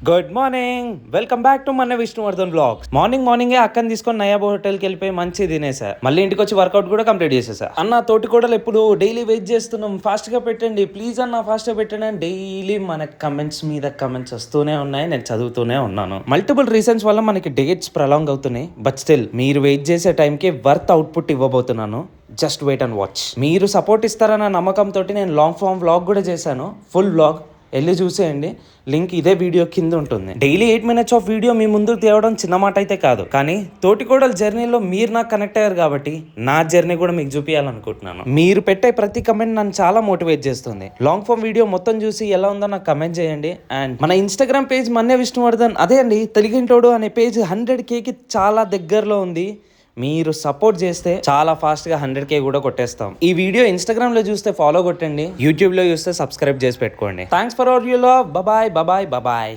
Good morning, welcome back to మన Vishnuvardhan blogs. మార్నింగే అక్కని తీసుకొని నయాబ్ హోటల్కి వెళ్ళిపోయి మంచి తినేసా. మళ్ళీ ఇంటికి వచ్చి వర్కౌట్ కూడా కంప్లీట్ చేసేసా. అన్న తోటి కూడా ఎప్పుడు డైలీ వెయిట్ చేస్తున్నాం, ఫాస్ట్ గా పెట్టండి ప్లీజ్ అన్న, ఫాస్ట్ గా పెట్టండి అని డైలీ మన కమెంట్స్ మీద కమెంట్స్ వస్తూనే ఉన్నాయి. నేను చదువుతూనే ఉన్నాను. మల్టిపుల్ రీజన్స్ వల్ల మనకి డేట్స్ ప్రలాంగ్ అవుతున్నాయి. బట్ స్టిల్ మీరు వెయిట్ చేసే టైంకి వర్త్ అవుట్పుట్ ఇవ్వబోతున్నాను. Just wait and watch. మీరు సపోర్ట్ ఇస్తారన్న నమ్మకంతో నేను లాంగ్ ఫామ్ వ్లాగ్ కూడా చేశాను. ఫుల్ వ్లాగ్ వెళ్ళి చూసేయండి. లింక్ ఇదే వీడియో కింద ఉంటుంది. డైలీ 8 minutes ఆఫ్ వీడియో మీ ముందుకు తేవడం చిన్న మాట అయితే కాదు, కానీ తోటికోడల జర్నీలో మీరు నాకు కనెక్ట్ అయ్యారు కాబట్టి నా జర్నీ కూడా మీకు చూపించాలనుకుంటున్నాను. మీరు పెట్టే ప్రతి కమెంట్ నన్ను చాలా మోటివేట్ చేస్తుంది. లాంగ్ ఫామ్ వీడియో మొత్తం చూసి ఎలా ఉందో నాకు కమెంట్ చేయండి. అండ్ మన ఇన్స్టాగ్రామ్ పేజ్ మన్య విష్ణువర్ధన్, అదే అండి తెలుగింటోడు అనే పేజ్ 100Kకి చాలా దగ్గరలో ఉంది. మీరు సపోర్ట్ చేస్తే చాలా ఫాస్ట్ గా 100K కూడా కొట్టేస్తాం. ఈ వీడియో ఇన్స్టాగ్రామ్ లో చూస్తే ఫాలో కొట్టండి, యూట్యూబ్ లో చూస్తే సబ్స్క్రైబ్ చేసి పెట్టుకోండి. Thanks for all you love. Bye bye bye.